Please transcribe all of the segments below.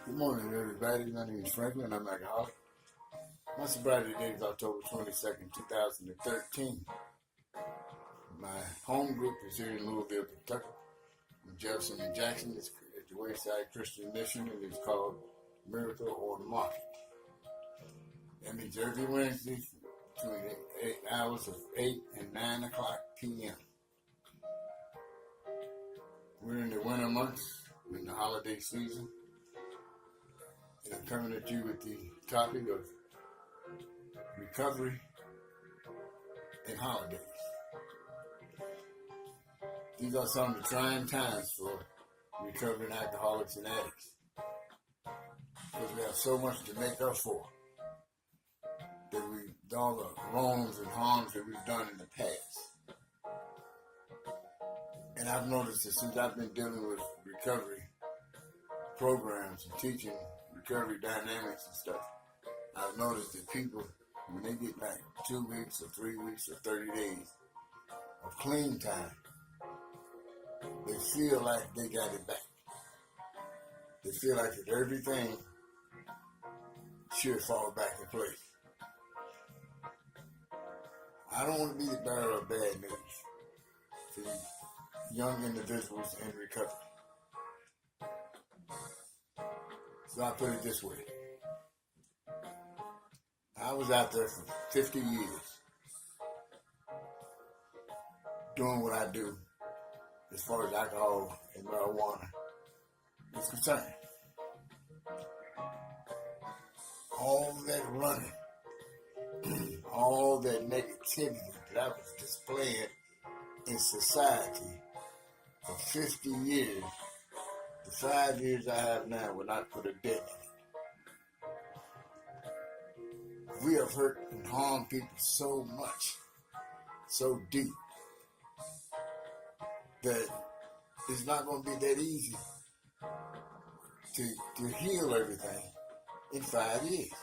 Good morning, everybody. My name is Franklin. I'm an alcoholic. My sobriety date is October 22nd, 2013. My home group is here in Louisville, Kentucky. In Jefferson and Jackson. It's at the Wayside Christian Mission, and it's called Miracle on Market. That means every Wednesday between 8 hours of 8 and 9 o'clock p.m. We're in the winter months, we're in the holiday season, and I'm coming at you with the topic of recovery and holidays. These are some of the trying times for recovering alcoholics and addicts, because we have so much to make up for, all the wrongs and harms that we've done in the past. And I've noticed that since I've been dealing with recovery programs and teaching recovery dynamics and stuff, I've noticed that people, when they get like 2 weeks or 3 weeks or 30 days of clean time, they feel like they got it back. They feel like that everything should fall back in place. I don't want to be the bearer of bad news to these young individuals in recovery. So I put it this way. I was out there for 50 years doing what I do as far as alcohol and marijuana is concerned. All that running, all that negativity that I was displaying in society for 50 years, the 5 years I have now will not put a dent in it. We have hurt and harmed people so much, so deep, that it's not going to be that easy to heal everything in 5 years.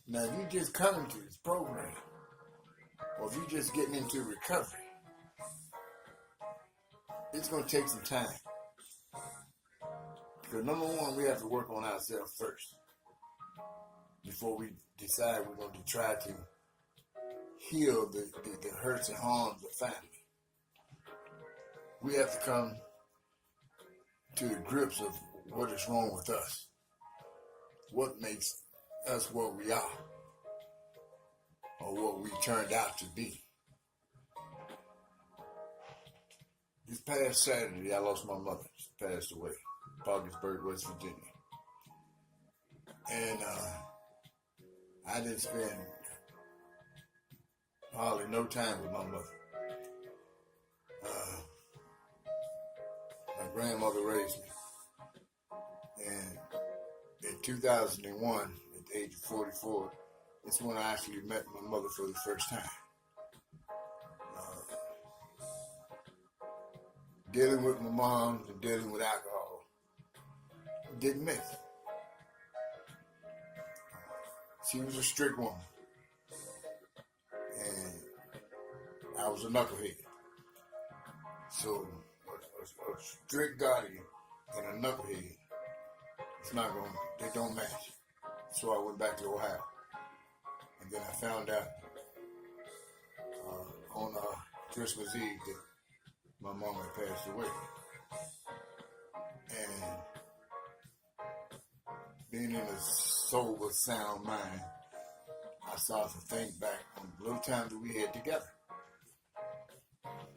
Now, if you just come into this program, or if you're just getting into recovery, it's going to take some time. Because number one, we have to work on ourselves first before we decide we're going to try to heal the hurts and harms of family. We have to come to the grips of what is wrong with us, what makes us what we are, or what we turned out to be. This past Saturday, I lost my mother. She passed away in Parkersburg, West Virginia. And I didn't spend hardly no time with my mother. My grandmother raised me. And in 2001, at the age of 44, it's when I actually met my mother for the first time. Dealing with my mom and dealing with alcohol didn't mix. She was a strict woman, and I was a knucklehead. So a strict guardian and a knucklehead, they don't match. So I went back to Ohio, and then I found out on Christmas Eve that my mom had passed away. And being in a sober, sound mind, I started to think back on the little time that we had together.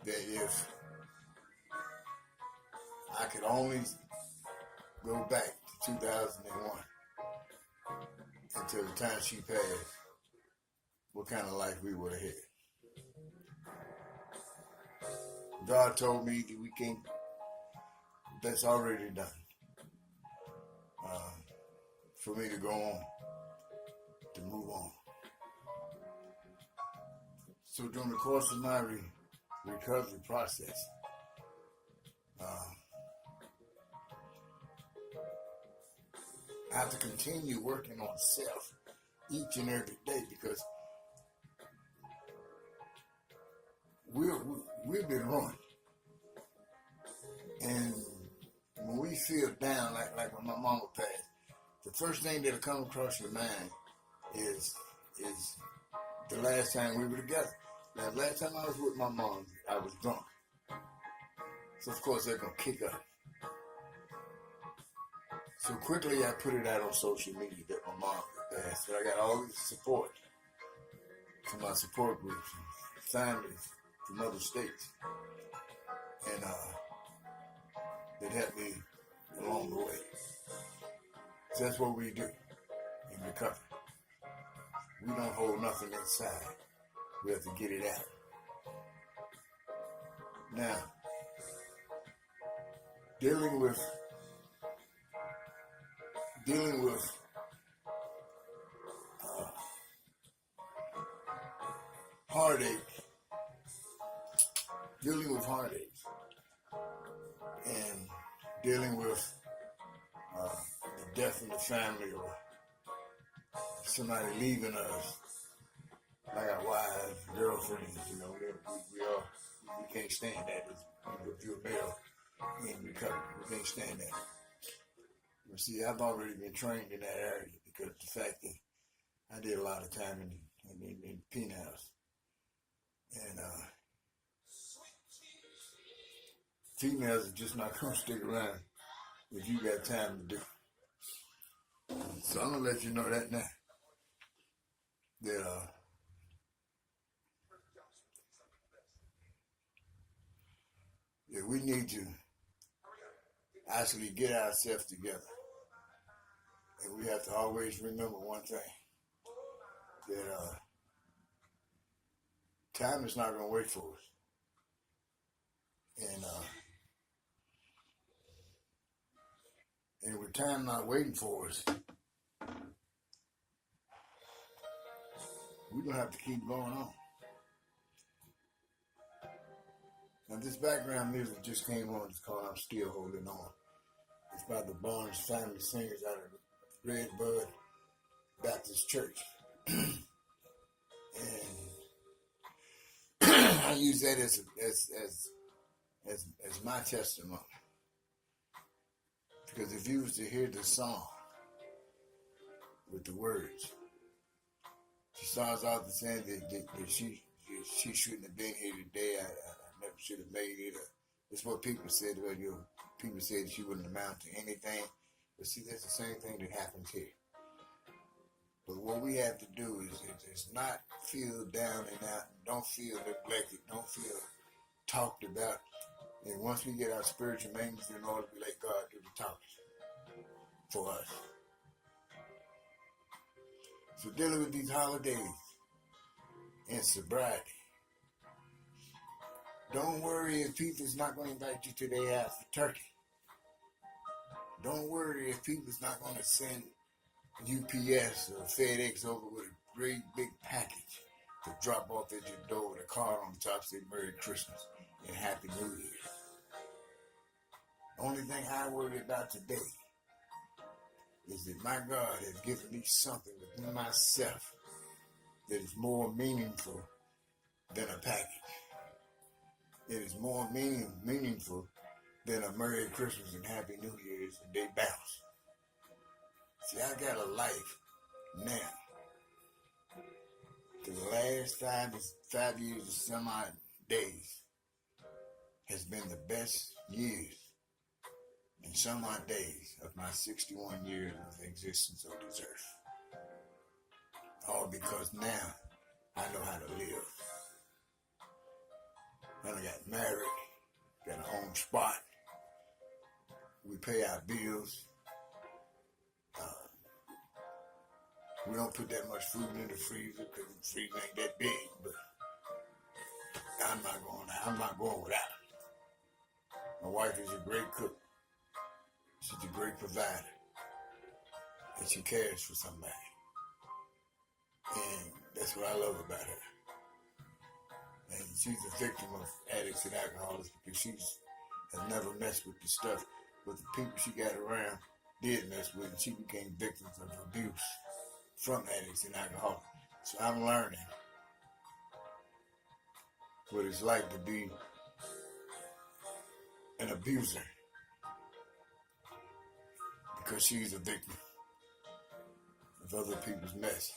That if I could only go back to 2001 until the time she passed, what kind of life we would have had. God told me that we can't, that's already done. For me to go on, to move on. So during the course of my recovery process, I have to continue working on self each and every day, because we've been ruined. And when we feel down, like when my mama passed, the first thing that'll come across your mind is the last time we were together. Now, last time I was with my mom, I was drunk. So of course they're gonna kick up. So quickly I put it out on social media that my mom passed. So I got all this support from my support groups and families from other states. And that helped me along the way. So that's what we do in recovery. We don't hold nothing inside. We have to get it out. Now, dealing with heartache, and dealing with the death in the family or somebody leaving us, like our wives, girlfriends, we can't stand that. If you're a male in recovery, we can't stand that. But see, I've already been trained in that area because of the fact that I did a lot of time in penhouse. And females are just not going to stick around if you got time to do. So I'm going to let you know that now. That we need to actually get ourselves together. And we have to always remember one thing, that time is not going to wait for us. And with time not waiting for us, we're going to have to keep going on. Now, this background music just came on. It's called I'm Still Holding On. It's by the Barnes Family Singers out of Redbud Baptist Church. And I use that as my testimony. Because if you was to hear the song with the words, she starts out saying that she shouldn't have been here today. I never should have made it. That's what people said about you. People said she wouldn't amount to anything. But see, that's the same thing that happens here. But what we have to do is not feel down and out. Don't feel neglected. Don't feel talked about. And once we get our spiritual maintenance in order, we let God do the talking for us. So dealing with these holidays and sobriety, don't worry if people's not going to invite you to their house for turkey. Don't worry if people's not going to send UPS or FedEx over with a great big package to drop off at your door with a card on top saying Merry Christmas and Happy New Year. The only thing I worry about today is that my God has given me something within myself that is more meaningful than a package. It is more meaningful than a Merry Christmas and Happy New Year's and they bounce. See, I got a life now. The last 5 years and some odd days has been the best years and some odd days of my 61 years of existence on this earth. All because now I know how to live. Then I got married, got a home spot. We pay our bills. We don't put that much food in the freezer because the freezer ain't that big, but I'm not going without it. My wife is a great cook. She's a great provider. And she cares for somebody. And that's what I love about her. And she's a victim of addicts and alcoholics because she has never messed with the stuff, but the people she got around did mess with, and she became victims of abuse from addicts and alcoholics. So I'm learning what it's like to be an abuser because she's a victim of other people's mess.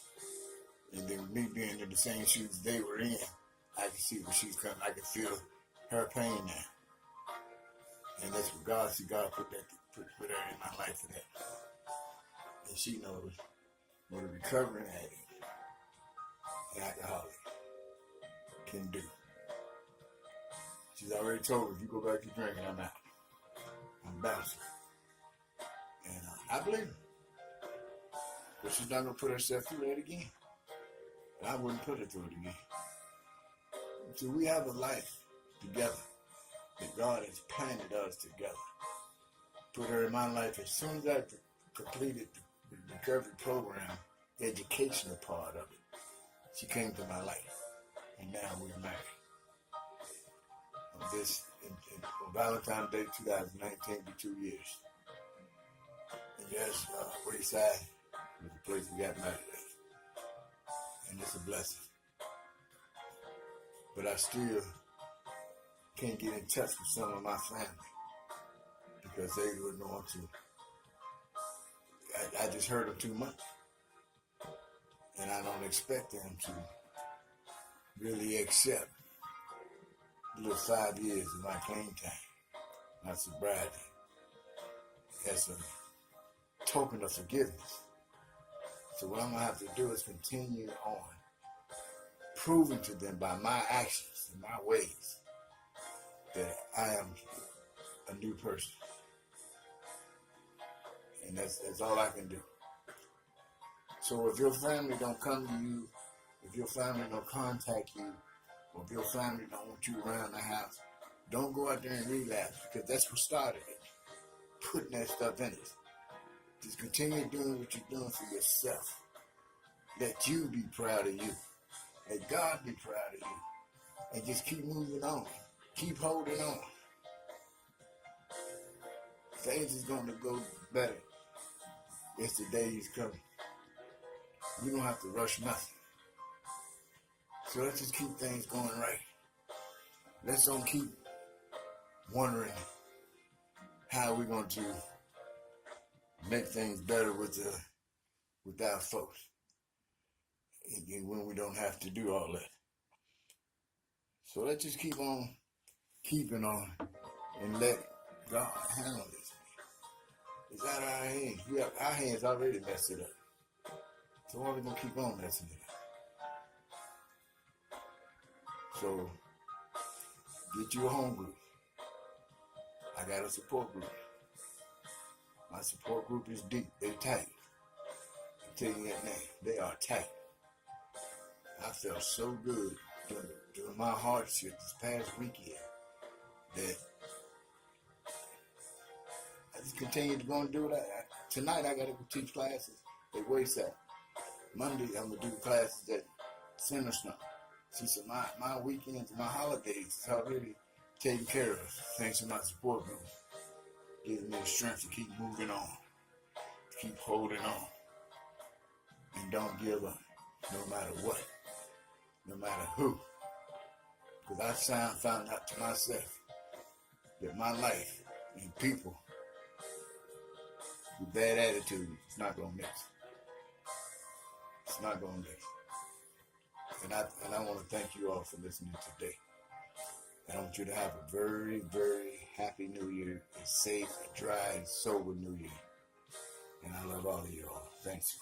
And then with me being in the same shoes they were in, I can see where she's coming. I can feel her pain now. And that's what God, see, God put her in my life for that. And she knows what a recovering addict, an alcoholic, can do. She's already told me, if you go back to drinking, I'm out. I'm bouncing. And I believe her. But she's not going to put herself through that again. And I wouldn't put her through it again. So we have a life together that God has planted us together. Put her in my life as soon as I completed the recovery program, the educational part of it. She came to my life. And now we're married. On Valentine's Day 2019 will be 2 years. And yes, Wayside was the place we got married at. And it's a blessing. But I still can't get in touch with some of my family because they wouldn't want to. I just heard them too much. And I don't expect them to really accept the little 5 years of my clean time, my sobriety, as a token of forgiveness. So what I'm going to have to do is continue on proving to them by my actions and my ways that I am a new person. And that's all I can do. So if your family don't come to you, if your family don't contact you, or if your family don't want you around the house, don't go out there and relapse, because that's what started it. Putting that stuff in it. Just continue doing what you're doing for yourself. Let you be proud of you. Let God be proud of you. And just keep moving on. Keep holding on. Things is going to go better as the days come. We don't have to rush nothing. So let's just keep things going right. Let's don't keep wondering how we're going to make things better with our folks. And when we don't have to do all that. So let's just keep on keeping on and let God handle this. It's out of our hands. Our hands already messed it up. So why are we going to keep on messing it up? So get you a home group. I got a support group. My support group is deep. They're tight. I'm telling you that now. They are tight. I felt so good during my hardship this past weekend that I just continued to go and do it. Tonight I got to go teach classes at Wayside. Monday I'm going to do classes at Centerstone. See, so my weekends, my holidays is already taken care of thanks to my support group. Giving me the strength to keep moving on, to keep holding on, and don't give up no matter what. No matter who. Because I found out to myself that my life and people with bad attitude is not going to mix. It's not going to mix. And I want to thank you all for listening today. I want you to have a very, very happy New Year, a safe, a dry, and sober New Year. And I love all of you all. Thanks.